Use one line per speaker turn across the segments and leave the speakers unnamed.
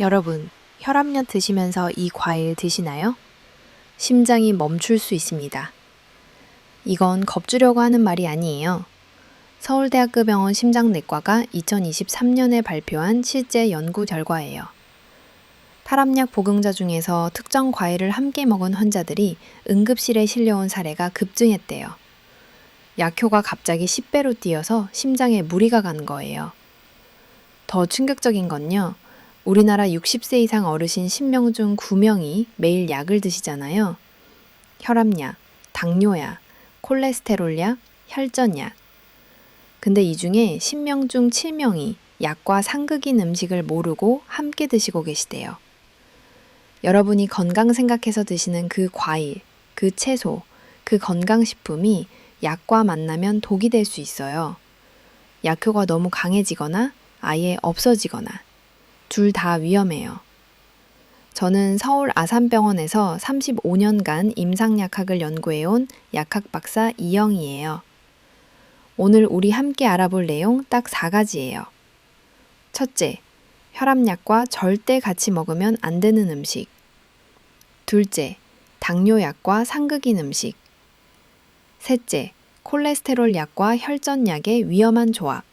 여러분, 혈압약 드시면서 이 과일 드시나요? 심장이 멈출 수 있습니다. 이건 겁주려고 하는 말이 아니에요. 서울대학교 병원 심장내과가 2023년에 발표한 실제 연구 결과예요. 탈압약 복용자 중에서 특정 과일을 함께 먹은 환자들이 응급실에 실려온 사례가 급증했대요. 약효가 갑자기 10배로 뛰어서 심장에 무리가 간 거예요. 더 충격적인 건요. 우리나라 60세 이상 어르신 10명 중 9명이 매일 약을 드시잖아요. 혈압약, 당뇨약, 콜레스테롤약, 혈전약. 근데 이 중에 10명 중 7명이 약과 상극인 음식을 모르고 함께 드시고 계시대요. 여러분이 건강 생각해서 드시는 그 과일, 그 채소, 그 건강식품이 약과 만나면 독이 될 수 있어요. 약효가 너무 강해지거나 아예 없어지거나 둘 다 위험해요. 저는 서울 아산병원에서 35년간 임상약학을 연구해온 약학 박사 이영희예요. 오늘 우리 함께 알아볼 내용 딱 4가지예요. 첫째, 혈압약과 절대 같이 먹으면 안 되는 음식. 둘째, 당뇨약과 상극인 음식. 셋째, 콜레스테롤 약과 혈전약의 위험한 조합.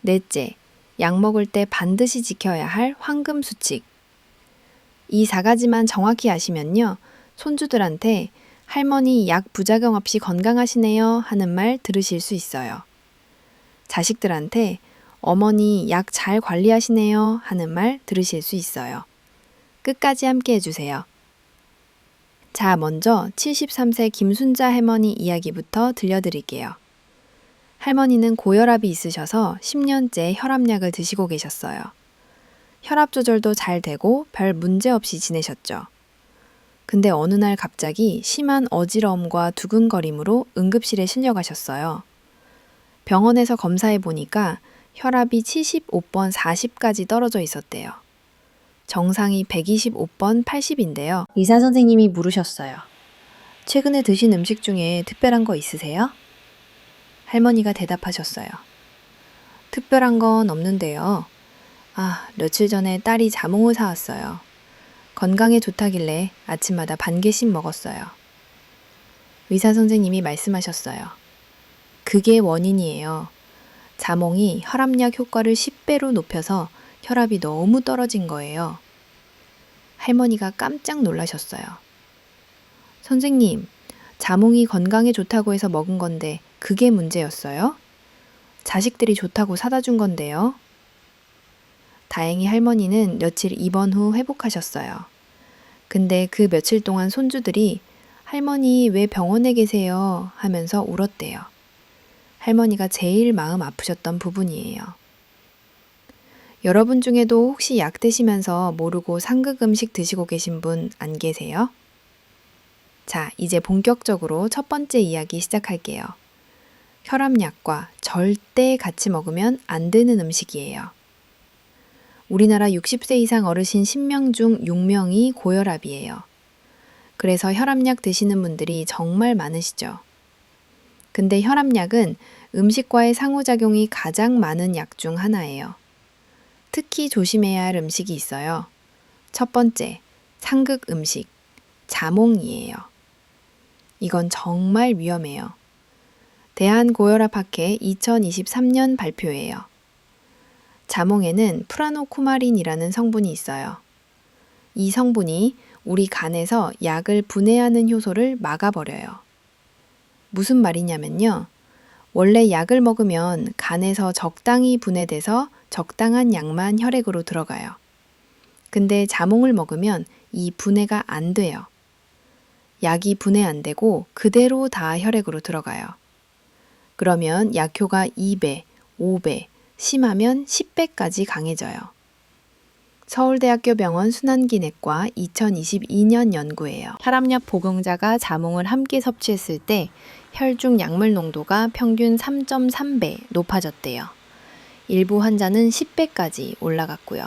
넷째, 약 먹을 때 반드시 지켜야 할 황금 수칙. 이 4가지만 정확히 아시면요. 손주들한테 할머니 약 부작용 없이 건강하시네요 하는 말 들으실 수 있어요. 자식들한테 어머니 약 잘 관리하시네요 하는 말 들으실 수 있어요. 끝까지 함께 해주세요. 자, 먼저 73세 김순자 할머니 이야기부터 들려드릴게요. 할머니는 고혈압이 있으셔서 10년째 혈압약을 드시고 계셨어요. 혈압 조절도 잘 되고 별 문제 없이 지내셨죠. 근데 어느 날 갑자기 심한 어지러움과 두근거림으로 응급실에 실려가셨어요. 병원에서 검사해 보니까 혈압이 75번 40까지 떨어져 있었대요. 정상이 125번 80인데요. 의사 선생님이 물으셨어요. 최근에 드신 음식 중에 특별한 거 있으세요? 할머니가 대답하셨어요. 특별한 건 없는데요. 며칠 전에 딸이 자몽을 사왔어요. 건강에 좋다길래 아침마다 반 개씩 먹었어요. 의사 선생님이 말씀하셨어요. 그게 원인이에요. 자몽이 혈압약 효과를 10배로 높여서 혈압이 너무 떨어진 거예요. 할머니가 깜짝 놀라셨어요. 선생님, 자몽이 건강에 좋다고 해서 먹은 건데 그게 문제였어요? 자식들이 좋다고 사다 준 건데요. 다행히 할머니는 며칠 입원 후 회복하셨어요. 근데 그 며칠 동안 손주들이 할머니 왜 병원에 계세요? 하면서 울었대요. 할머니가 제일 마음 아프셨던 부분이에요. 여러분 중에도 혹시 약 드시면서 모르고 상극 음식 드시고 계신 분 안 계세요? 자, 이제 본격적으로 첫 번째 이야기 시작할게요. 혈압약과 절대 같이 먹으면 안 되는 음식이에요. 우리나라 60세 이상 어르신 10명 중 6명이 고혈압이에요. 그래서 혈압약 드시는 분들이 정말 많으시죠. 근데 혈압약은 음식과의 상호작용이 가장 많은 약 중 하나예요. 특히 조심해야 할 음식이 있어요. 첫 번째, 상극 음식, 자몽이에요. 이건 정말 위험해요. 대한고혈압학회 2023년 발표예요. 자몽에는 프라노쿠마린이라는 성분이 있어요. 이 성분이 우리 간에서 약을 분해하는 효소를 막아버려요. 무슨 말이냐면요. 원래 약을 먹으면 간에서 적당히 분해돼서 적당한 양만 혈액으로 들어가요. 근데 자몽을 먹으면 이 분해가 안 돼요. 약이 분해 안 되고 그대로 다 혈액으로 들어가요. 그러면 약효가 2배, 5배, 심하면 10배까지 강해져요. 서울대학교 병원 순환기내과 2022년 연구예요. 혈압약 복용자가 자몽을 함께 섭취했을 때 혈중 약물 농도가 평균 3.3배 높아졌대요. 일부 환자는 10배까지 올라갔고요.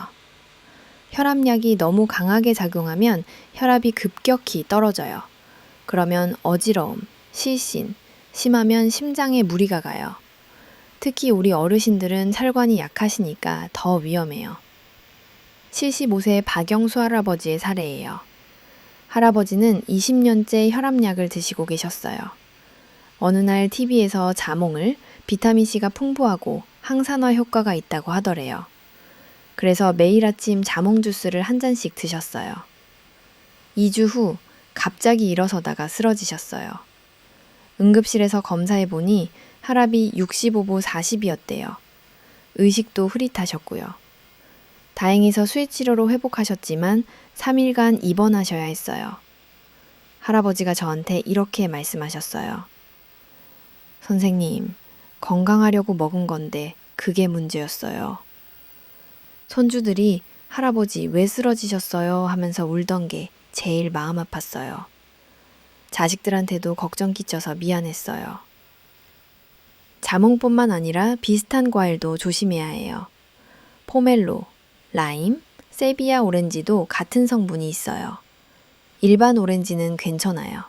혈압약이 너무 강하게 작용하면 혈압이 급격히 떨어져요. 그러면 어지러움, 실신, 심하면 심장에 무리가 가요. 특히 우리 어르신들은 혈관이 약하시니까 더 위험해요. 75세 박영수 할아버지의 사례예요. 할아버지는 20년째 혈압약을 드시고 계셨어요. 어느 날 TV에서 자몽을 비타민C가 풍부하고 항산화 효과가 있다고 하더래요. 그래서 매일 아침 자몽 주스를 한 잔씩 드셨어요. 2주 후 갑자기 일어서다가 쓰러지셨어요. 응급실에서 검사해보니 혈압이 65보 40이었대요. 의식도 흐릿하셨고요. 다행히서 수액치료로 회복하셨지만 3일간 입원하셔야 했어요. 할아버지가 저한테 이렇게 말씀하셨어요. 선생님, 건강하려고 먹은 건데 그게 문제였어요. 손주들이 할아버지 왜 쓰러지셨어요 하면서 울던 게 제일 마음 아팠어요. 자식들한테도 걱정 끼쳐서 미안했어요. 자몽뿐만 아니라 비슷한 과일도 조심해야 해요. 포멜로, 라임, 세비야 오렌지도 같은 성분이 있어요. 일반 오렌지는 괜찮아요.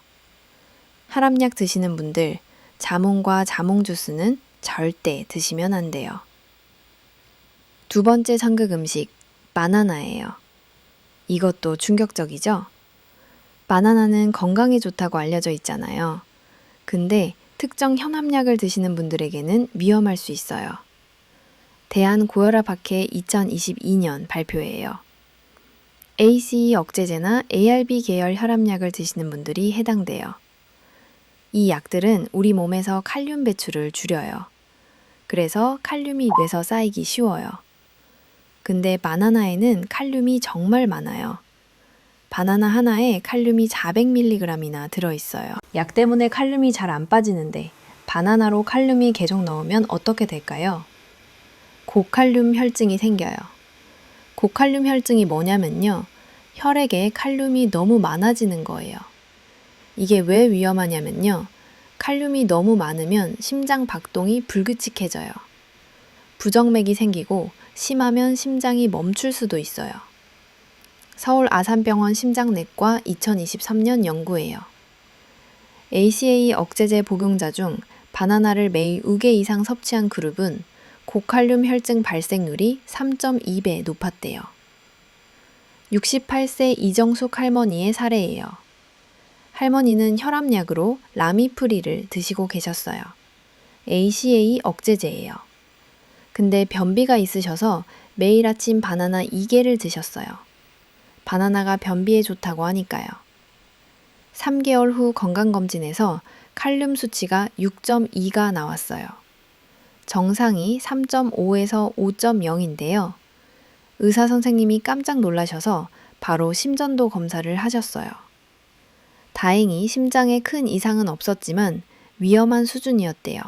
혈압약 드시는 분들, 자몽과 자몽 주스는 절대 드시면 안 돼요. 두 번째 상극 음식, 바나나예요. 이것도 충격적이죠? 바나나는 건강에 좋다고 알려져 있잖아요. 근데 특정 혈압약을 드시는 분들에게는 위험할 수 있어요. 대한고혈압학회 2022년 발표예요. ACE 억제제나 ARB 계열 혈압약을 드시는 분들이 해당돼요. 이 약들은 우리 몸에서 칼륨 배출을 줄여요. 그래서 칼륨이 뇌에서 쌓이기 쉬워요. 근데 바나나에는 칼륨이 정말 많아요. 바나나 하나에 칼륨이 400mg이나 들어있어요. 약 때문에 칼륨이 잘 안 빠지는데 바나나로 칼륨이 계속 넣으면 어떻게 될까요? 고칼륨 혈증이 생겨요. 고칼륨 혈증이 뭐냐면요. 혈액에 칼륨이 너무 많아지는 거예요. 이게 왜 위험하냐면요. 칼륨이 너무 많으면 심장 박동이 불규칙해져요. 부정맥이 생기고 심하면 심장이 멈출 수도 있어요. 서울 아산병원 심장내과 2023년 연구예요. ACA 억제제 복용자 중 바나나를 매일 2개 이상 섭취한 그룹은 고칼륨 혈증 발생률이 3.2배 높았대요. 68세 이정숙 할머니의 사례예요. 할머니는 혈압약으로 라미프리를 드시고 계셨어요. ACA 억제제예요. 근데 변비가 있으셔서 매일 아침 바나나 2개를 드셨어요. 바나나가 변비에 좋다고 하니까요. 3개월 후 건강검진에서 칼륨 수치가 6.2가 나왔어요. 정상이 3.5에서 5.0인데요. 의사 선생님이 깜짝 놀라셔서 바로 심전도 검사를 하셨어요. 다행히 심장에 큰 이상은 없었지만 위험한 수준이었대요.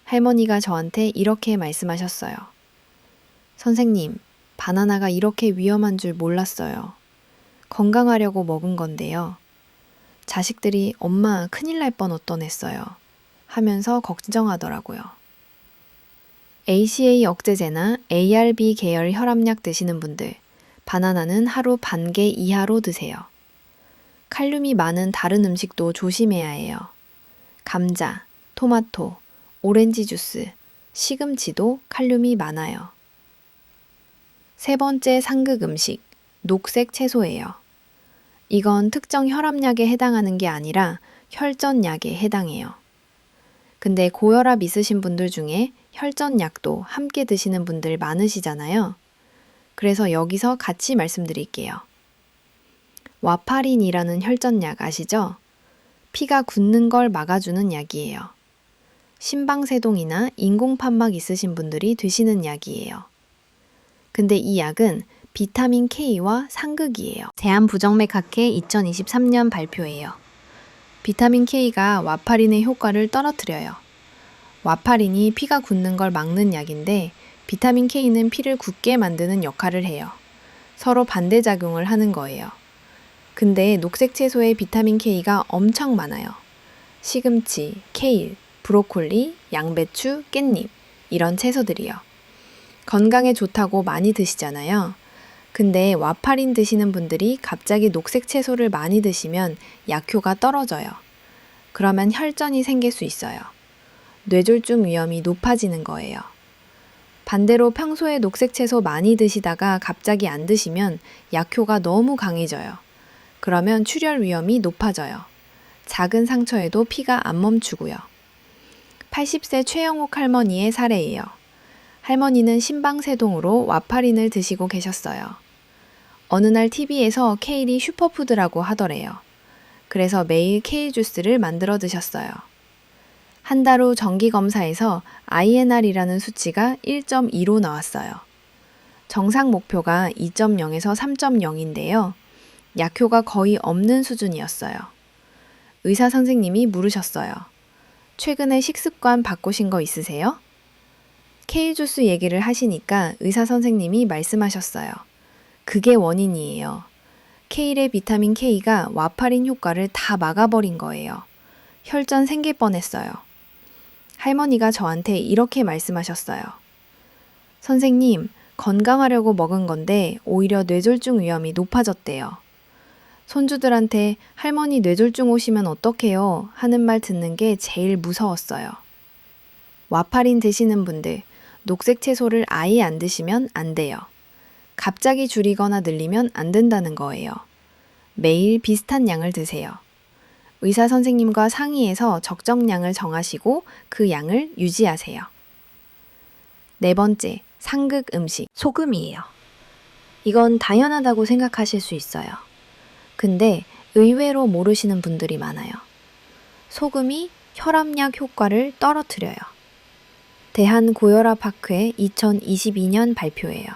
할머니가 저한테 이렇게 말씀하셨어요. 선생님, 바나나가 이렇게 위험한 줄 몰랐어요. 건강하려고 먹은 건데요. 자식들이 엄마 큰일 날 뻔했어요. 하면서 걱정하더라고요. ACA 억제제나 ARB 계열 혈압약 드시는 분들, 바나나는 하루 반 개 이하로 드세요. 칼륨이 많은 다른 음식도 조심해야 해요. 감자, 토마토, 오렌지 주스, 시금치도 칼륨이 많아요. 세 번째 상극 음식, 녹색 채소예요. 이건 특정 혈압약에 해당하는 게 아니라 혈전약에 해당해요. 근데 고혈압 있으신 분들 중에 혈전약도 함께 드시는 분들 많으시잖아요. 그래서 여기서 같이 말씀드릴게요. 와파린이라는 혈전약 아시죠? 피가 굳는 걸 막아주는 약이에요. 심방세동이나 인공판막 있으신 분들이 드시는 약이에요. 근데 이 약은 비타민 K와 상극이에요. 대한부정맥학회 2023년 발표예요. 비타민 K가 와파린의 효과를 떨어뜨려요. 와파린이 피가 굳는 걸 막는 약인데 비타민 K는 피를 굳게 만드는 역할을 해요. 서로 반대작용을 하는 거예요. 근데 녹색 채소에 비타민 K가 엄청 많아요. 시금치, 케일, 브로콜리, 양배추, 깻잎 이런 채소들이요. 건강에 좋다고 많이 드시잖아요. 근데 와파린 드시는 분들이 갑자기 녹색 채소를 많이 드시면 약효가 떨어져요. 그러면 혈전이 생길 수 있어요. 뇌졸중 위험이 높아지는 거예요. 반대로 평소에 녹색 채소 많이 드시다가 갑자기 안 드시면 약효가 너무 강해져요. 그러면 출혈 위험이 높아져요. 작은 상처에도 피가 안 멈추고요. 80세 최영옥 할머니의 사례예요. 할머니는 심방세동으로 와파린을 드시고 계셨어요. 어느 날 TV에서 케일이 슈퍼푸드라고 하더래요. 그래서 매일 케일 주스를 만들어 드셨어요. 한 달 후 정기검사에서 INR이라는 수치가 1.2로 나왔어요. 정상 목표가 2.0에서 3.0인데요. 약효가 거의 없는 수준이었어요. 의사 선생님이 물으셨어요. 최근에 식습관 바꾸신 거 있으세요? 케일 주스 얘기를 하시니까 의사 선생님이 말씀하셨어요. 그게 원인이에요. 케일의 비타민 K가 와파린 효과를 다 막아버린 거예요. 혈전 생길 뻔했어요. 할머니가 저한테 이렇게 말씀하셨어요. 선생님, 건강하려고 먹은 건데 오히려 뇌졸중 위험이 높아졌대요. 손주들한테 할머니 뇌졸중 오시면 어떡해요? 하는 말 듣는 게 제일 무서웠어요. 와파린 드시는 분들, 녹색 채소를 아예 안 드시면 안 돼요. 갑자기 줄이거나 늘리면 안 된다는 거예요. 매일 비슷한 양을 드세요. 의사 선생님과 상의해서 적정량을 정하시고 그 양을 유지하세요. 네 번째, 상극 음식, 소금이에요. 이건 당연하다고 생각하실 수 있어요. 근데 의외로 모르시는 분들이 많아요. 소금이 혈압약 효과를 떨어뜨려요. 대한고혈압학회 2022년 발표예요.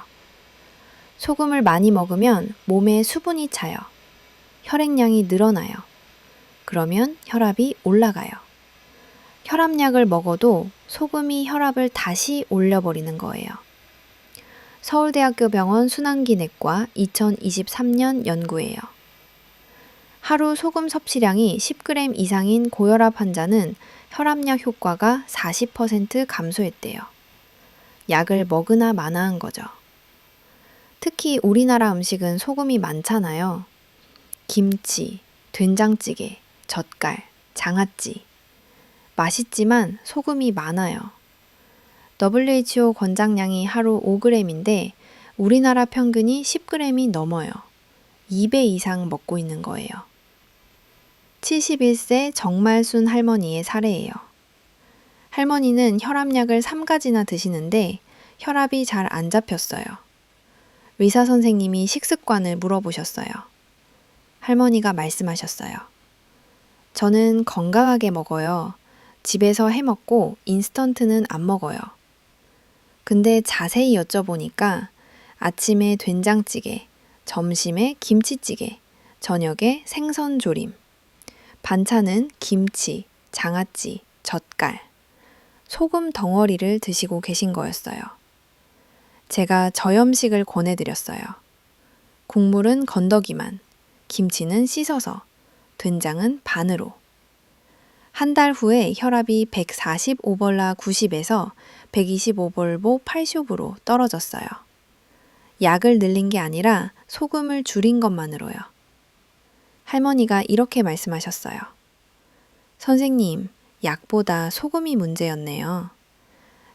소금을 많이 먹으면 몸에 수분이 차요. 혈액량이 늘어나요. 그러면 혈압이 올라가요. 혈압약을 먹어도 소금이 혈압을 다시 올려버리는 거예요. 서울대학교 병원 순환기내과 2023년 연구예요. 하루 소금 섭취량이 10g 이상인 고혈압 환자는 혈압약 효과가 40% 감소했대요. 약을 먹으나 마나한 거죠. 특히 우리나라 음식은 소금이 많잖아요. 김치, 된장찌개, 젓갈, 장아찌. 맛있지만 소금이 많아요. WHO 권장량이 하루 5g인데 우리나라 평균이 10g이 넘어요. 2배 이상 먹고 있는 거예요. 71세 정말순 할머니의 사례예요. 할머니는 혈압약을 3가지나 드시는데 혈압이 잘 안 잡혔어요. 의사 선생님이 식습관을 물어보셨어요. 할머니가 말씀하셨어요. 저는 건강하게 먹어요. 집에서 해 먹고 인스턴트는 안 먹어요. 근데 자세히 여쭤보니까 아침에 된장찌개, 점심에 김치찌개, 저녁에 생선조림, 반찬은 김치, 장아찌, 젓갈, 소금 덩어리를 드시고 계신 거였어요. 제가 저염식을 권해드렸어요. 국물은 건더기만, 김치는 씻어서, 된장은 반으로. 한 달 후에 혈압이 145볼라 90에서 125볼보 80으로 떨어졌어요. 약을 늘린 게 아니라 소금을 줄인 것만으로요. 할머니가 이렇게 말씀하셨어요. 선생님, 약보다 소금이 문제였네요.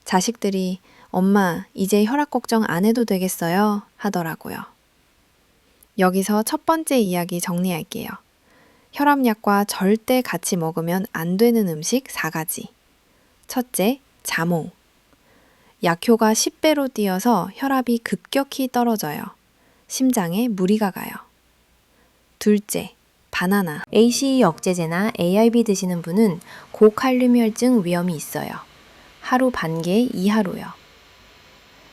자식들이 엄마, 이제 혈압 걱정 안 해도 되겠어요? 하더라고요. 여기서 첫 번째 이야기 정리할게요. 혈압약과 절대 같이 먹으면 안 되는 음식 4가지. 첫째, 자몽. 약효가 10배로 뛰어서 혈압이 급격히 떨어져요. 심장에 무리가 가요. 둘째, 바나나. ACE 억제제나 ARB 드시는 분은 고칼륨 혈증 위험이 있어요. 하루 반 개 이하로요.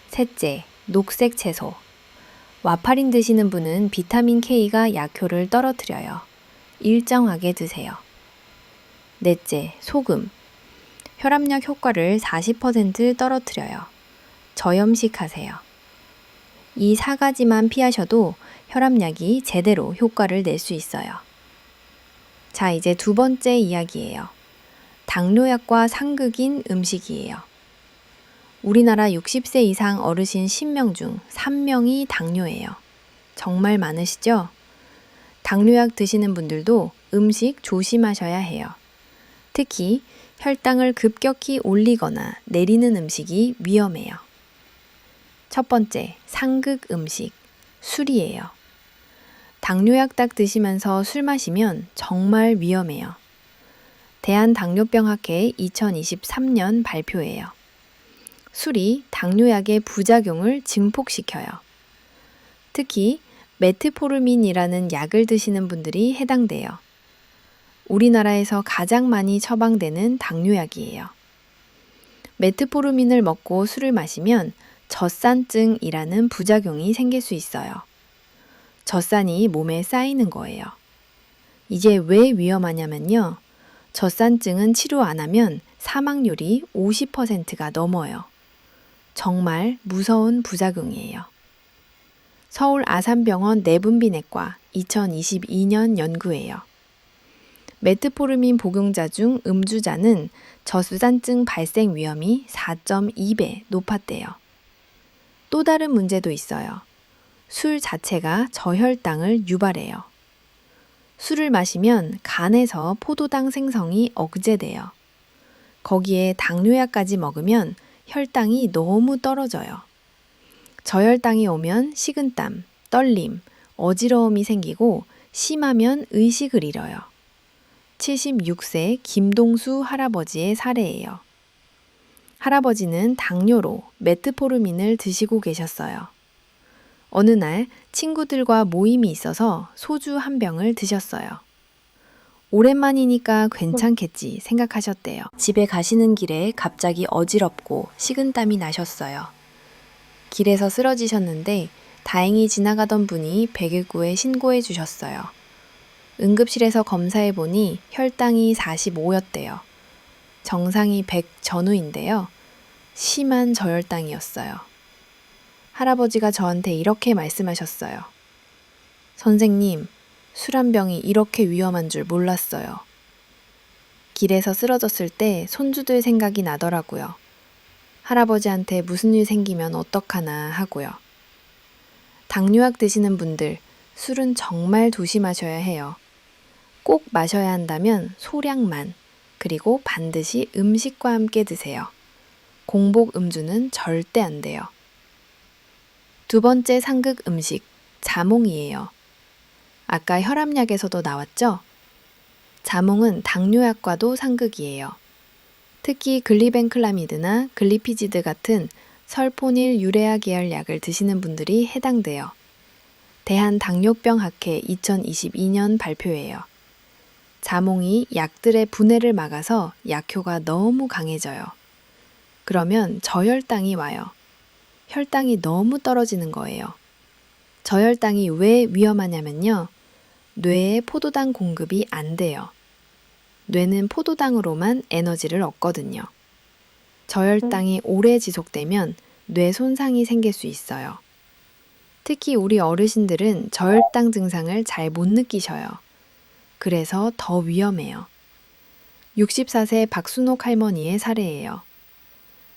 셋째, 녹색 채소. 와파린 드시는 분은 비타민 K가 약효를 떨어뜨려요. 일정하게 드세요. 넷째, 소금. 혈압약 효과를 40% 떨어뜨려요. 저염식 하세요. 이 4가지만 피하셔도 혈압약이 제대로 효과를 낼 수 있어요. 자, 이제 두 번째 이야기예요. 당뇨약과 상극인 음식이에요. 우리나라 60세 이상 어르신 10명 중 3명이 당뇨예요. 정말 많으시죠? 당뇨약 드시는 분들도 음식 조심하셔야 해요. 특히 혈당을 급격히 올리거나 내리는 음식이 위험해요. 첫 번째, 상극 음식, 술이에요. 당뇨약 딱 드시면서 술 마시면 정말 위험해요. 대한당뇨병학회 2023년 발표예요. 술이 당뇨약의 부작용을 증폭시켜요. 특히 메트포르민이라는 약을 드시는 분들이 해당돼요. 우리나라에서 가장 많이 처방되는 당뇨약이에요. 메트포르민을 먹고 술을 마시면 젖산증이라는 부작용이 생길 수 있어요. 젖산이 몸에 쌓이는 거예요. 이게 왜 위험하냐면요. 젖산증은 치료 안 하면 사망률이 50%가 넘어요. 정말 무서운 부작용이에요. 서울 아산병원 내분비내과 2022년 연구예요. 메트포르민 복용자 중 음주자는 젖산증 발생 위험이 4.2배 높았대요. 또 다른 문제도 있어요. 술 자체가 저혈당을 유발해요. 술을 마시면 간에서 포도당 생성이 억제돼요. 거기에 당뇨약까지 먹으면 혈당이 너무 떨어져요. 저혈당이 오면 식은땀, 떨림, 어지러움이 생기고 심하면 의식을 잃어요. 76세 김동수 할아버지의 사례예요. 할아버지는 당뇨로 메트포르민을 드시고 계셨어요. 어느 날 친구들과 모임이 있어서 소주 한 병을 드셨어요. 오랜만이니까 괜찮겠지 생각하셨대요. 집에 가시는 길에 갑자기 어지럽고 식은땀이 나셨어요. 길에서 쓰러지셨는데 다행히 지나가던 분이 119에 신고해 주셨어요. 응급실에서 검사해 보니 혈당이 45였대요. 정상이 100 전후인데요. 심한 저혈당이었어요. 할아버지가 저한테 이렇게 말씀하셨어요. 선생님, 술 한 병이 이렇게 위험한 줄 몰랐어요. 길에서 쓰러졌을 때 손주들 생각이 나더라고요. 할아버지한테 무슨 일 생기면 어떡하나 하고요. 당뇨약 드시는 분들, 술은 정말 조심하셔야 해요. 꼭 마셔야 한다면 소량만, 그리고 반드시 음식과 함께 드세요. 공복 음주는 절대 안 돼요. 두 번째 상극 음식, 자몽이에요. 아까 혈압약에서도 나왔죠? 자몽은 당뇨약과도 상극이에요. 특히 글리벤클라미드나 글리피지드 같은 설포닐 유레아 계열 약을 드시는 분들이 해당돼요. 대한당뇨병학회 2022년 발표예요. 자몽이 약들의 분해를 막아서 약효가 너무 강해져요. 그러면 저혈당이 와요. 혈당이 너무 떨어지는 거예요. 저혈당이 왜 위험하냐면요. 뇌에 포도당 공급이 안 돼요. 뇌는 포도당으로만 에너지를 얻거든요. 저혈당이 오래 지속되면 뇌 손상이 생길 수 있어요. 특히 우리 어르신들은 저혈당 증상을 잘 못 느끼셔요. 그래서 더 위험해요. 64세 박순옥 할머니의 사례예요.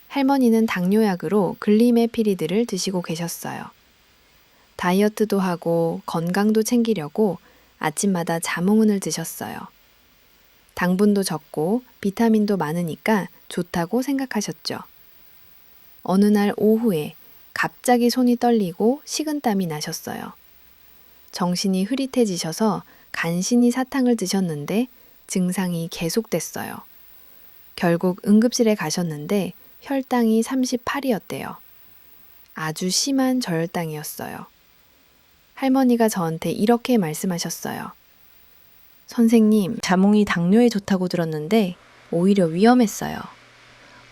할머니는 당뇨약으로 글리메피리드를 드시고 계셨어요. 다이어트도 하고 건강도 챙기려고 아침마다 자몽은을 드셨어요. 당분도 적고 비타민도 많으니까 좋다고 생각하셨죠. 어느 날 오후에 갑자기 손이 떨리고 식은땀이 나셨어요. 정신이 흐릿해지셔서 간신히 사탕을 드셨는데 증상이 계속됐어요. 결국 응급실에 가셨는데 혈당이 38이었대요. 아주 심한 저혈당이었어요. 할머니가 저한테 이렇게 말씀하셨어요. 선생님, 자몽이 당뇨에 좋다고 들었는데 오히려 위험했어요.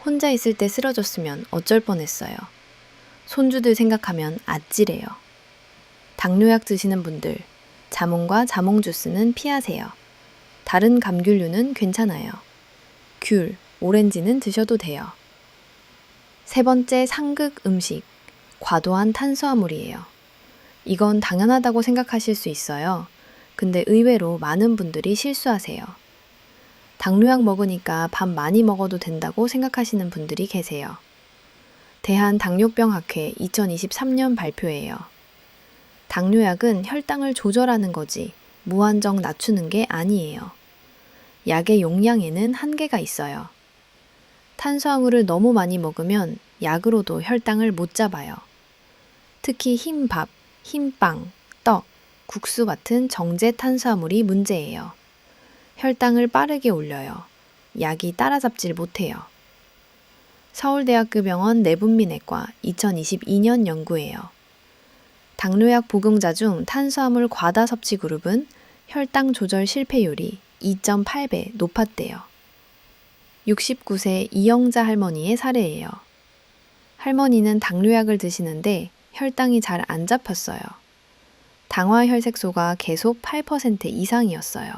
혼자 있을 때 쓰러졌으면 어쩔 뻔했어요. 손주들 생각하면 아찔해요. 당뇨약 드시는 분들, 자몽과 자몽 주스는 피하세요. 다른 감귤류는 괜찮아요. 귤, 오렌지는 드셔도 돼요. 세 번째 상극 음식, 과도한 탄수화물이에요. 이건 당연하다고 생각하실 수 있어요. 근데 의외로 많은 분들이 실수하세요. 당뇨약 먹으니까 밥 많이 먹어도 된다고 생각하시는 분들이 계세요. 대한당뇨병학회 2023년 발표예요. 당뇨약은 혈당을 조절하는 거지 무한정 낮추는 게 아니에요. 약의 용량에는 한계가 있어요. 탄수화물을 너무 많이 먹으면 약으로도 혈당을 못 잡아요. 특히 흰밥, 흰빵, 떡, 국수 같은 정제 탄수화물이 문제예요. 혈당을 빠르게 올려요. 약이 따라잡질 못해요. 서울대학교 병원 내분비내과 2022년 연구예요. 당뇨약 복용자 중 탄수화물 과다 섭취 그룹은 혈당 조절 실패율이 2.8배 높았대요. 69세 이영자 할머니의 사례예요. 할머니는 당뇨약을 드시는데 혈당이 잘 안 잡혔어요. 당화혈색소가 계속 8% 이상이었어요.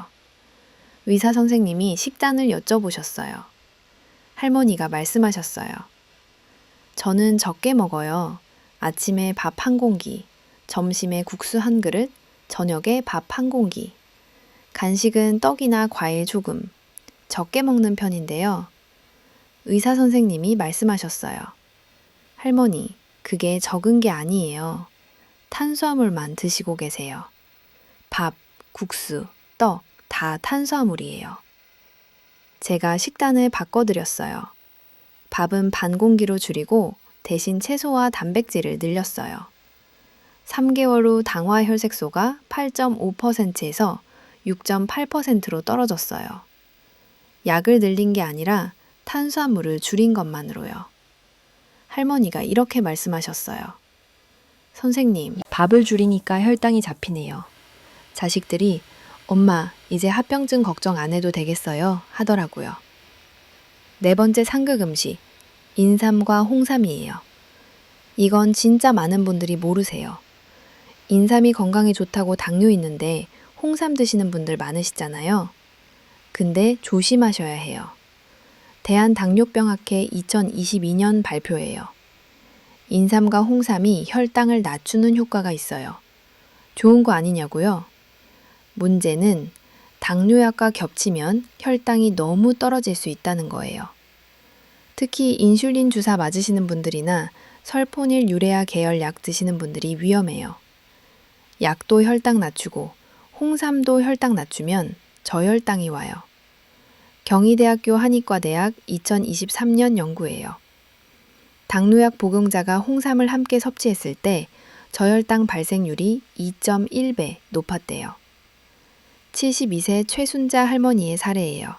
의사 선생님이 식단을 여쭤보셨어요. 할머니가 말씀하셨어요. 저는 적게 먹어요. 아침에 밥 한 공기, 점심에 국수 한 그릇, 저녁에 밥 한 공기. 간식은 떡이나 과일 조금. 적게 먹는 편인데요. 의사 선생님이 말씀하셨어요. 할머니, 그게 적은 게 아니에요. 탄수화물만 드시고 계세요. 밥, 국수, 떡 다 탄수화물이에요. 제가 식단을 바꿔드렸어요. 밥은 반 공기로 줄이고 대신 채소와 단백질을 늘렸어요. 3개월 후 당화혈색소가 8.5%에서 6.8%로 떨어졌어요. 약을 늘린 게 아니라 탄수화물을 줄인 것만으로요. 할머니가 이렇게 말씀하셨어요. 선생님, 밥을 줄이니까 혈당이 잡히네요. 자식들이 엄마, 이제 합병증 걱정 안 해도 되겠어요? 하더라고요. 네 번째 상극 음식, 인삼과 홍삼이에요. 이건 진짜 많은 분들이 모르세요. 인삼이 건강에 좋다고 당뇨 있는데 홍삼 드시는 분들 많으시잖아요. 근데 조심하셔야 해요. 대한당뇨병학회 2022년 발표예요. 인삼과 홍삼이 혈당을 낮추는 효과가 있어요. 좋은 거 아니냐고요? 문제는 당뇨약과 겹치면 혈당이 너무 떨어질 수 있다는 거예요. 특히 인슐린 주사 맞으시는 분들이나 설포닐 유레아 계열 약 드시는 분들이 위험해요. 약도 혈당 낮추고 홍삼도 혈당 낮추면 저혈당이 와요. 경희대학교 한의과대학 2023년 연구예요. 당뇨약 복용자가 홍삼을 함께 섭취했을 때 저혈당 발생률이 2.1배 높았대요. 72세 최순자 할머니의 사례예요.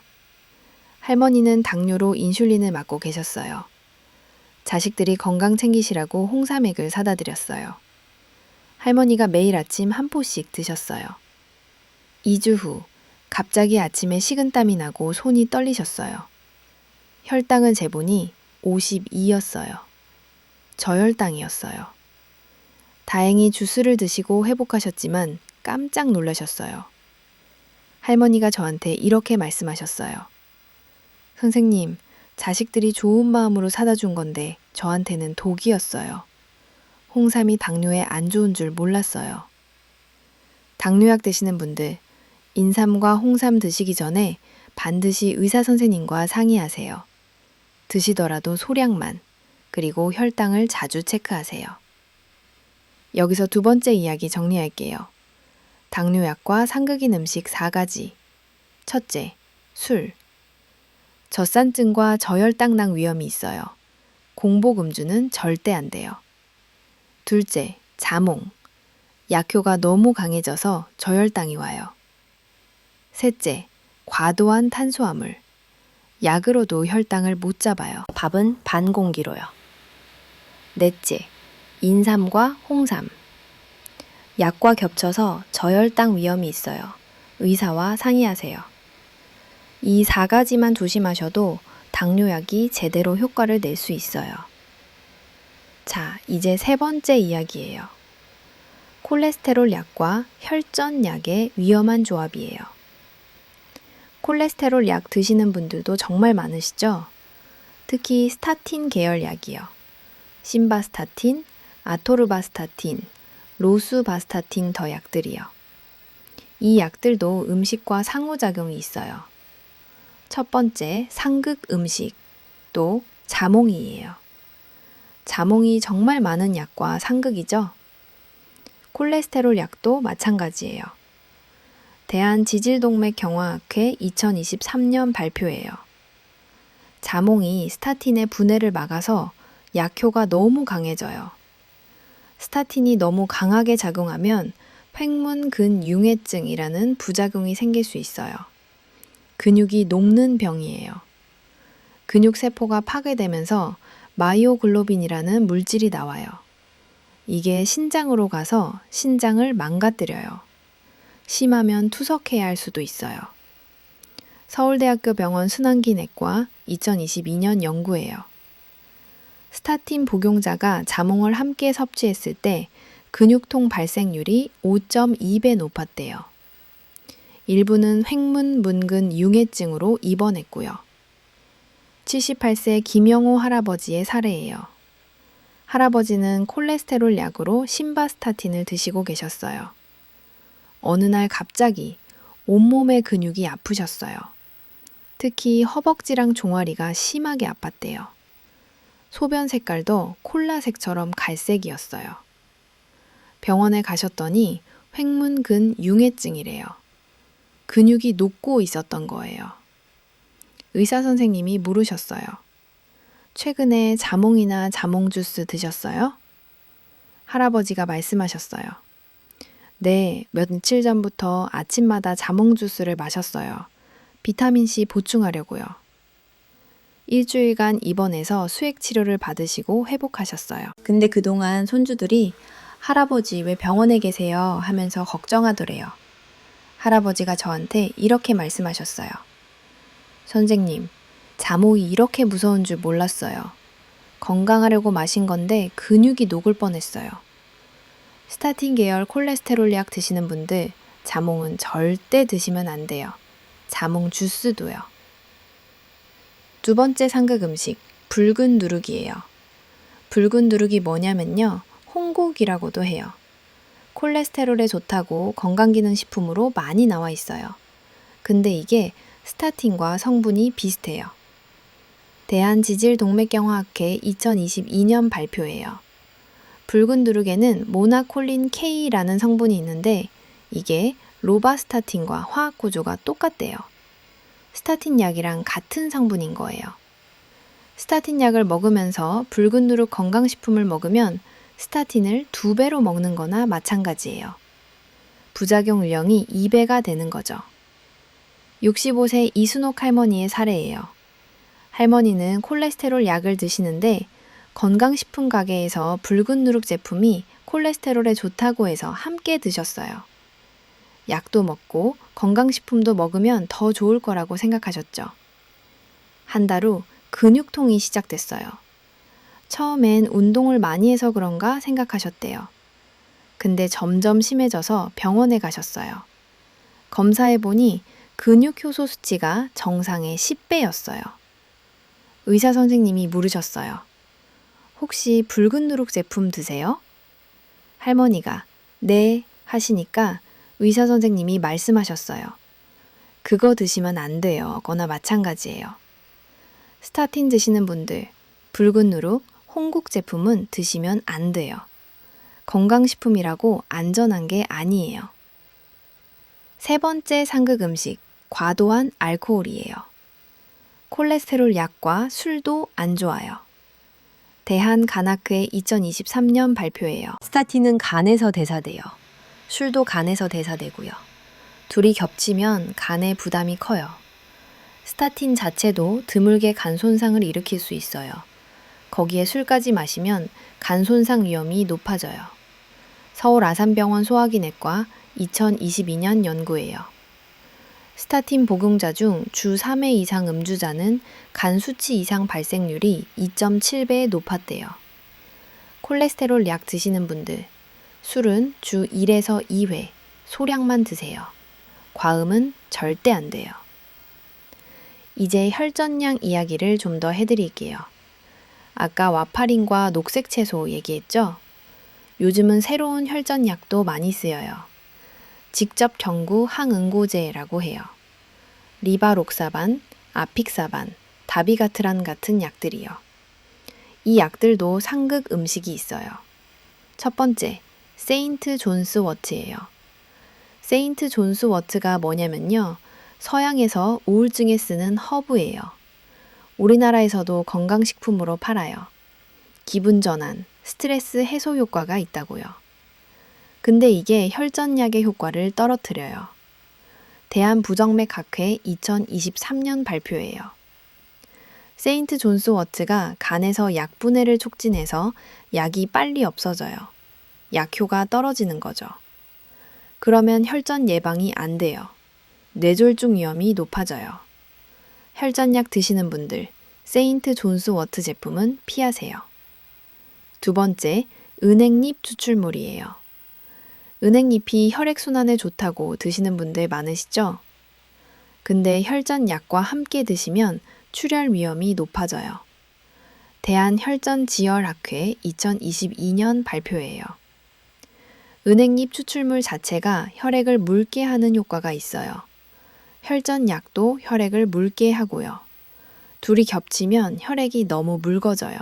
할머니는 당뇨로 인슐린을 맞고 계셨어요. 자식들이 건강 챙기시라고 홍삼액을 사다 드렸어요. 할머니가 매일 아침 한 포씩 드셨어요. 2주 후 갑자기 아침에 식은땀이 나고 손이 떨리셨어요. 혈당을 재보니 52였어요. 저혈당이었어요. 다행히 주스를 드시고 회복하셨지만 깜짝 놀라셨어요. 할머니가 저한테 이렇게 말씀하셨어요. 선생님, 자식들이 좋은 마음으로 사다 준 건데 저한테는 독이었어요. 홍삼이 당뇨에 안 좋은 줄 몰랐어요. 당뇨약 드시는 분들, 인삼과 홍삼 드시기 전에 반드시 의사 선생님과 상의하세요. 드시더라도 소량만, 그리고 혈당을 자주 체크하세요. 여기서 두 번째 이야기 정리할게요. 당뇨약과 상극인 음식 4가지. 첫째, 술. 젖산증과 저혈당낭 위험이 있어요. 공복 음주는 절대 안 돼요. 둘째, 자몽. 약효가 너무 강해져서 저혈당이 와요. 셋째, 과도한 탄수화물. 약으로도 혈당을 못 잡아요. 밥은 반 공기로요. 넷째, 인삼과 홍삼. 약과 겹쳐서 저혈당 위험이 있어요. 의사와 상의하세요. 이 4가지만 조심하셔도 당뇨약이 제대로 효과를 낼 수 있어요. 자, 이제 세 번째 이야기예요. 콜레스테롤 약과 혈전 약의 위험한 조합이에요. 콜레스테롤 약 드시는 분들도 정말 많으시죠? 특히 스타틴 계열 약이요. 심바스타틴, 아토르바스타틴, 로수바스타틴 더 약들이요. 이 약들도 음식과 상호작용이 있어요. 첫 번째, 상극 음식, 또 자몽이에요. 자몽이 정말 많은 약과 상극이죠? 콜레스테롤 약도 마찬가지예요. 대한지질동맥경화학회 2023년 발표예요. 자몽이 스타틴의 분해를 막아서 약효가 너무 강해져요. 스타틴이 너무 강하게 작용하면 횡문근융해증이라는 부작용이 생길 수 있어요. 근육이 녹는 병이에요. 근육세포가 파괴되면서 마이오글로빈이라는 물질이 나와요. 이게 신장으로 가서 신장을 망가뜨려요. 심하면 투석해야 할 수도 있어요. 서울대학교 병원 순환기내과 2022년 연구예요. 스타틴 복용자가 자몽을 함께 섭취했을 때 근육통 발생률이 5.2배 높았대요. 일부는 횡문문근융해증으로 입원했고요. 78세 김영호 할아버지의 사례예요. 할아버지는 콜레스테롤 약으로 심바스타틴을 드시고 계셨어요. 어느 날 갑자기 온몸의 근육이 아프셨어요. 특히 허벅지랑 종아리가 심하게 아팠대요. 소변 색깔도 콜라색처럼 갈색이었어요. 병원에 가셨더니 횡문근융해증이래요. 근육이 녹고 있었던 거예요. 의사 선생님이 물으셨어요. 최근에 자몽이나 자몽 주스 드셨어요? 할아버지가 말씀하셨어요. 네, 며칠 전부터 아침마다 자몽 주스를 마셨어요. 비타민C 보충하려고요. 일주일간 입원해서 수액 치료를 받으시고 회복하셨어요. 근데 그동안 손주들이 할아버지 왜 병원에 계세요? 하면서 걱정하더래요. 할아버지가 저한테 이렇게 말씀하셨어요. 선생님, 자몽이 이렇게 무서운 줄 몰랐어요. 건강하려고 마신 건데 근육이 녹을 뻔했어요. 스타틴 계열 콜레스테롤 약 드시는 분들, 자몽은 절대 드시면 안 돼요. 자몽 주스도요. 두 번째 상극 음식, 붉은 누룩이에요. 붉은 누룩이 뭐냐면요, 홍국이라고도 해요. 콜레스테롤에 좋다고 건강기능식품으로 많이 나와 있어요. 근데 이게 스타틴과 성분이 비슷해요. 대한지질동맥경화학회 2022년 발표예요. 붉은 누룩에는 모나콜린 K라는 성분이 있는데 이게 로바스타틴과 화학 구조가 똑같대요. 스타틴 약이랑 같은 성분인 거예요. 스타틴 약을 먹으면서 붉은 누룩 건강식품을 먹으면 스타틴을 2배로 먹는 거나 마찬가지예요. 부작용 유형이 2배가 되는 거죠. 65세 이순옥 할머니의 사례예요. 할머니는 콜레스테롤 약을 드시는데 건강식품 가게에서 붉은 누룩 제품이 콜레스테롤에 좋다고 해서 함께 드셨어요. 약도 먹고 건강식품도 먹으면 더 좋을 거라고 생각하셨죠. 한 달 후 근육통이 시작됐어요. 처음엔 운동을 많이 해서 그런가 생각하셨대요. 근데 점점 심해져서 병원에 가셨어요. 검사해보니 근육효소 수치가 정상의 10배였어요. 의사 선생님이 물으셨어요. 혹시 붉은 누룩 제품 드세요? 할머니가 네 하시니까 의사 선생님이 말씀하셨어요. 그거 드시면 안 돼요. 거나 마찬가지예요. 스타틴 드시는 분들, 붉은 누룩, 홍국 제품은 드시면 안 돼요. 건강식품이라고 안전한 게 아니에요. 세 번째 상극 음식, 과도한 알코올이에요. 콜레스테롤 약과 술도 안 좋아요. 대한간학회 2023년 발표예요. 스타틴은 간에서 대사돼요. 술도 간에서 대사되고요. 둘이 겹치면 간에 부담이 커요. 스타틴 자체도 드물게 간 손상을 일으킬 수 있어요. 거기에 술까지 마시면 간 손상 위험이 높아져요. 서울 아산병원 소화기내과 2022년 연구예요. 스타틴 복용자 중 주 3회 이상 음주자는 간 수치 이상 발생률이 2.7배 높았대요. 콜레스테롤 약 드시는 분들, 술은 주 1에서 2회 소량만 드세요. 과음은 절대 안 돼요. 이제 혈전량 이야기를 좀 더 해드릴게요. 아까 와파린과 녹색 채소 얘기했죠? 요즘은 새로운 혈전약도 많이 쓰여요. 직접 경구 항응고제라고 해요. 리바록사반, 아픽사반, 다비가트란 같은 약들이요. 이 약들도 상극 음식이 있어요. 첫 번째, 세인트 존스 워트예요. 세인트 존스 워트가 뭐냐면요. 서양에서 우울증에 쓰는 허브예요. 우리나라에서도 건강식품으로 팔아요. 기분 전환, 스트레스 해소 효과가 있다고요. 근데 이게 혈전약의 효과를 떨어뜨려요. 대한부정맥학회 2023년 발표예요. 세인트 존스 워트가 간에서 약 분해를 촉진해서 약이 빨리 없어져요. 약효가 떨어지는 거죠. 그러면 혈전 예방이 안 돼요. 뇌졸중 위험이 높아져요. 혈전약 드시는 분들, 세인트 존스 워트 제품은 피하세요. 두 번째, 은행잎 추출물이에요. 은행잎이 혈액순환에 좋다고 드시는 분들 많으시죠? 근데 혈전약과 함께 드시면 출혈 위험이 높아져요. 대한혈전지혈학회 2022년 발표예요. 은행잎 추출물 자체가 혈액을 묽게 하는 효과가 있어요. 혈전약도 혈액을 묽게 하고요. 둘이 겹치면 혈액이 너무 묽어져요.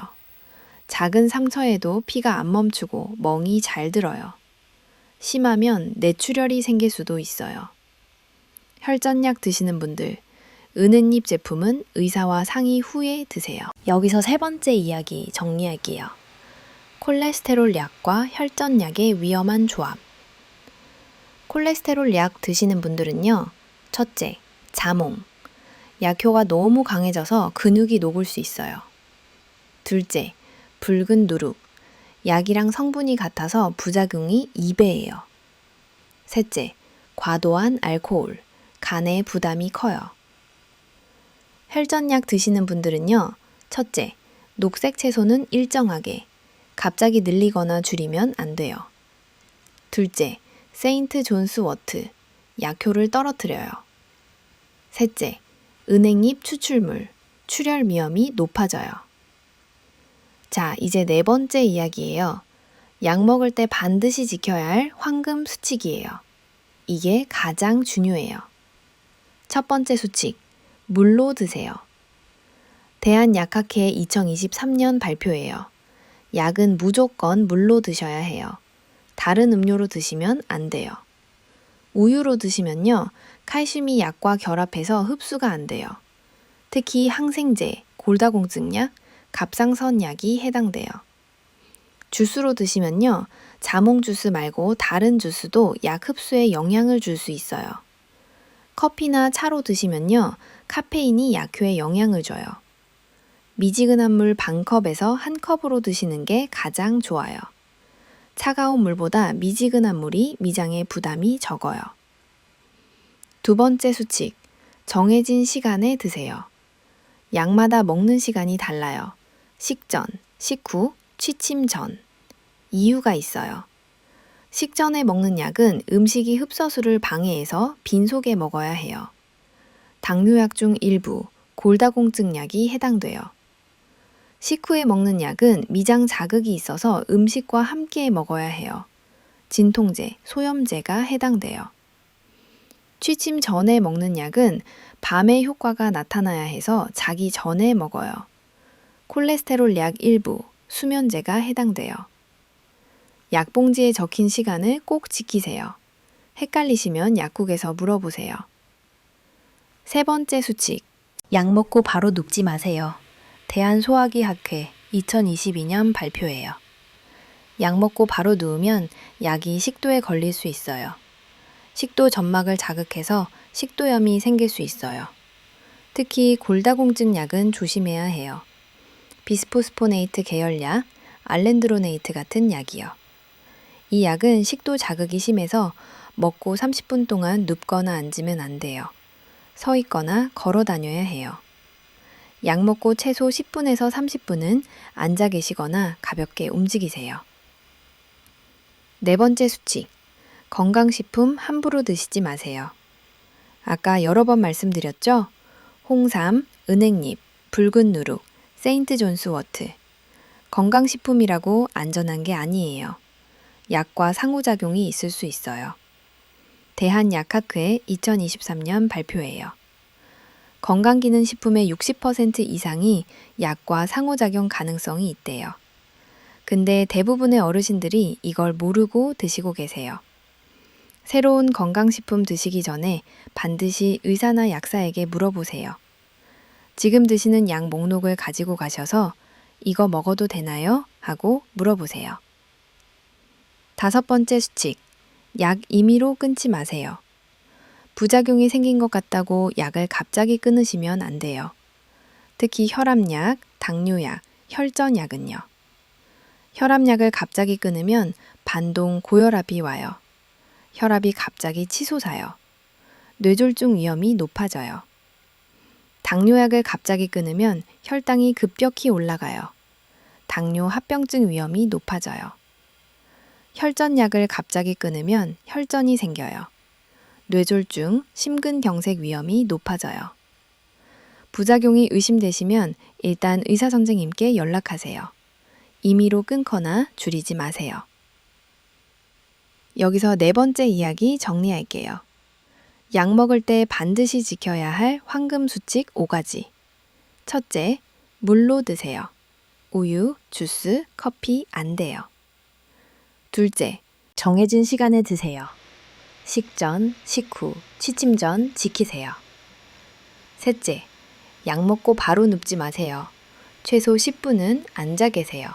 작은 상처에도 피가 안 멈추고 멍이 잘 들어요. 심하면 뇌출혈이 생길 수도 있어요. 혈전약 드시는 분들, 은행잎 제품은 의사와 상의 후에 드세요. 여기서 세 번째 이야기 정리할게요. 콜레스테롤 약과 혈전약의 위험한 조합. 콜레스테롤 약 드시는 분들은요. 첫째, 자몽. 약효가 너무 강해져서 근육이 녹을 수 있어요. 둘째, 붉은 누룩. 약이랑 성분이 같아서 부작용이 2배예요. 셋째, 과도한 알코올. 간에 부담이 커요. 혈전약 드시는 분들은요. 첫째, 녹색 채소는 일정하게. 갑자기 늘리거나 줄이면 안 돼요. 둘째, 세인트 존스 워트. 약효를 떨어뜨려요. 셋째, 은행잎 추출물. 출혈 위험이 높아져요. 자, 이제 네 번째 이야기예요. 약 먹을 때 반드시 지켜야 할 황금 수칙이에요. 이게 가장 중요해요. 첫 번째 수칙, 물로 드세요. 대한약학회 2023년 발표예요. 약은 무조건 물로 드셔야 해요. 다른 음료로 드시면 안 돼요. 우유로 드시면요, 칼슘이 약과 결합해서 흡수가 안 돼요. 특히 항생제, 골다공증약, 갑상선약이 해당돼요. 주스로 드시면요, 자몽 주스 말고 다른 주스도 약 흡수에 영향을 줄 수 있어요. 커피나 차로 드시면요, 카페인이 약효에 영향을 줘요. 미지근한 물 반컵에서 한 컵으로 드시는 게 가장 좋아요. 차가운 물보다 미지근한 물이 위장에 부담이 적어요. 두 번째 수칙, 정해진 시간에 드세요. 약마다 먹는 시간이 달라요. 식전, 식후, 취침 전. 이유가 있어요. 식전에 먹는 약은 음식이 흡수를 방해해서 빈속에 먹어야 해요. 당뇨약 중 일부, 골다공증 약이 해당돼요. 식후에 먹는 약은 미장 자극이 있어서 음식과 함께 먹어야 해요. 진통제, 소염제가 해당돼요. 취침 전에 먹는 약은 밤에 효과가 나타나야 해서 자기 전에 먹어요. 콜레스테롤 약 일부, 수면제가 해당돼요. 약봉지에 적힌 시간을 꼭 지키세요. 헷갈리시면 약국에서 물어보세요. 세 번째 수칙, 약 먹고 바로 눕지 마세요. 대한소화기학회 2022년 발표예요. 약 먹고 바로 누우면 약이 식도에 걸릴 수 있어요. 식도 점막을 자극해서 식도염이 생길 수 있어요. 특히 골다공증 약은 조심해야 해요. 비스포스포네이트 계열약, 알렌드로네이트 같은 약이요. 이 약은 식도 자극이 심해서 먹고 30분 동안 눕거나 앉으면 안 돼요. 서 있거나 걸어 다녀야 해요. 약 먹고 최소 10분에서 30분은 앉아 계시거나 가볍게 움직이세요. 네 번째 수칙, 건강식품 함부로 드시지 마세요. 아까 여러 번 말씀드렸죠? 홍삼, 은행잎, 붉은 누룩, 세인트 존스 워트. 건강식품이라고 안전한 게 아니에요. 약과 상호작용이 있을 수 있어요. 대한약학회 2023년 발표예요. 건강기능식품의 60% 이상이 약과 상호작용 가능성이 있대요. 근데 대부분의 어르신들이 이걸 모르고 드시고 계세요. 새로운 건강식품 드시기 전에 반드시 의사나 약사에게 물어보세요. 지금 드시는 약 목록을 가지고 가셔서 이거 먹어도 되나요? 하고 물어보세요. 5번째 수칙, 약 임의로 끊지 마세요. 부작용이 생긴 것 같다고 약을 갑자기 끊으시면 안 돼요. 특히 혈압약, 당뇨약, 혈전약은요. 혈압약을 갑자기 끊으면 반동 고혈압이 와요. 혈압이 갑자기 치솟아요. 뇌졸중 위험이 높아져요. 당뇨약을 갑자기 끊으면 혈당이 급격히 올라가요. 당뇨 합병증 위험이 높아져요. 혈전약을 갑자기 끊으면 혈전이 생겨요. 뇌졸중, 심근경색 위험이 높아져요. 부작용이 의심되시면 일단 의사 선생님께 연락하세요. 임의로 끊거나 줄이지 마세요. 여기서 4번째 이야기 정리할게요. 약 먹을 때 반드시 지켜야 할 황금 수칙 5가지. 첫째, 물로 드세요. 우유, 주스, 커피 안 돼요. 둘째, 정해진 시간에 드세요. 식전, 식후, 취침 전 지키세요. 셋째, 약 먹고 바로 눕지 마세요. 최소 10분은 앉아 계세요.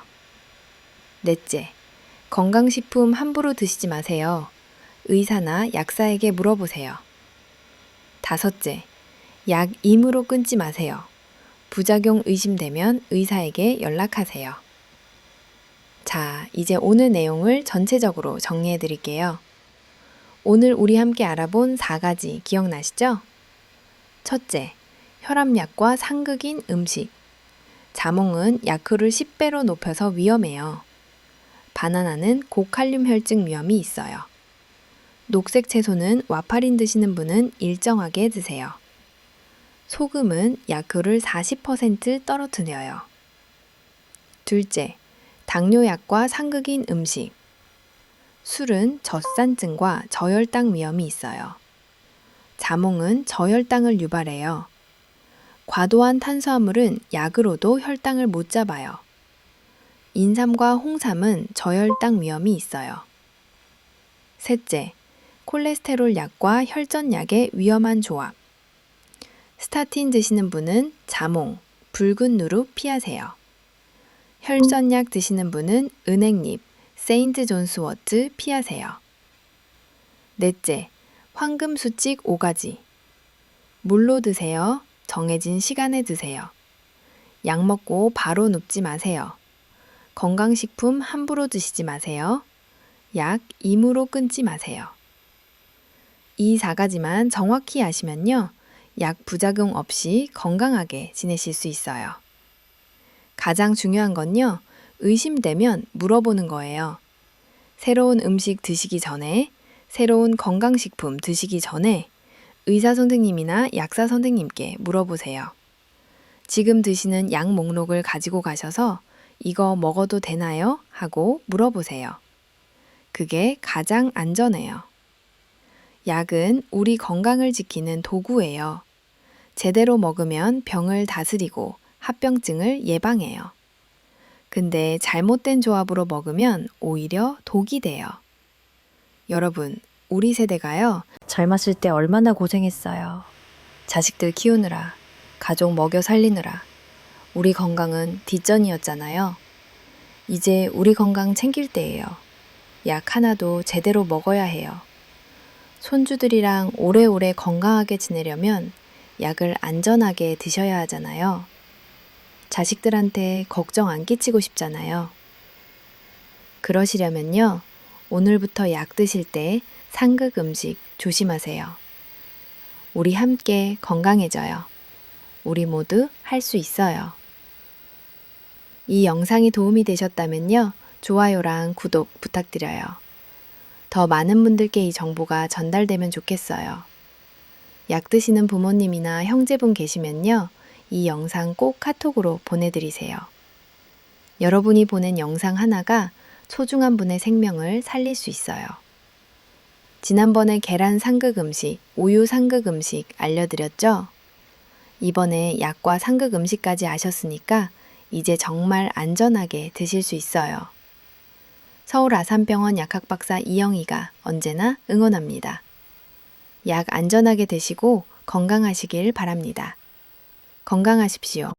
넷째, 건강식품 함부로 드시지 마세요. 의사나 약사에게 물어보세요. 다섯째, 약 임의로 끊지 마세요. 부작용 의심되면 의사에게 연락하세요. 자, 이제 오늘 내용을 전체적으로 정리해 드릴게요. 오늘 우리 함께 알아본 4가지 기억나시죠? 첫째, 혈압약과 상극인 음식. 자몽은 약효를 10배로 높여서 위험해요. 바나나는 고칼륨 혈증 위험이 있어요. 녹색 채소는 와파린 드시는 분은 일정하게 드세요. 소금은 약효를 40% 떨어뜨려요. 둘째, 당뇨약과 상극인 음식. 술은 젖산증과 저혈당 위험이 있어요. 자몽은 저혈당을 유발해요. 과도한 탄수화물은 약으로도 혈당을 못 잡아요. 인삼과 홍삼은 저혈당 위험이 있어요. 셋째, 콜레스테롤 약과 혈전약의 위험한 조합. 스타틴 드시는 분은 자몽, 붉은 누룩 피하세요. 혈전약 드시는 분은 은행잎, 세인트 존스 워트 피하세요. 넷째, 황금 수칙 5가지. 물로 드세요. 정해진 시간에 드세요. 약 먹고 바로 눕지 마세요. 건강식품 함부로 드시지 마세요. 약 임의로 끊지 마세요. 이 4가지만 정확히 아시면요. 약 부작용 없이 건강하게 지내실 수 있어요. 가장 중요한 건요. 의심되면 물어보는 거예요. 새로운 음식 드시기 전에, 새로운 건강식품 드시기 전에 의사 선생님이나 약사 선생님께 물어보세요. 지금 드시는 약 목록을 가지고 가셔서 이거 먹어도 되나요? 하고 물어보세요. 그게 가장 안전해요. 약은 우리 건강을 지키는 도구예요. 제대로 먹으면 병을 다스리고 합병증을 예방해요. 근데 잘못된 조합으로 먹으면 오히려 독이 돼요. 여러분, 우리 세대가요. 젊었을 때 얼마나 고생했어요. 자식들 키우느라, 가족 먹여 살리느라. 우리 건강은 뒷전이었잖아요. 이제 우리 건강 챙길 때예요. 약 하나도 제대로 먹어야 해요. 손주들이랑 오래오래 건강하게 지내려면 약을 안전하게 드셔야 하잖아요. 자식들한테 걱정 안 끼치고 싶잖아요. 그러시려면요. 오늘부터 약 드실 때 상극 음식 조심하세요. 우리 함께 건강해져요. 우리 모두 할 수 있어요. 이 영상이 도움이 되셨다면요. 좋아요랑 구독 부탁드려요. 더 많은 분들께 이 정보가 전달되면 좋겠어요. 약 드시는 부모님이나 형제분 계시면요. 이 영상 꼭 카톡으로 보내드리세요. 여러분이 보낸 영상 하나가 소중한 분의 생명을 살릴 수 있어요. 지난번에 계란 상극 음식, 우유 상극 음식 알려드렸죠? 이번에 약과 상극 음식까지 아셨으니까 이제 정말 안전하게 드실 수 있어요. 서울 아산병원 약학박사 이영희가 언제나 응원합니다. 약 안전하게 드시고 건강하시길 바랍니다. 건강하십시오.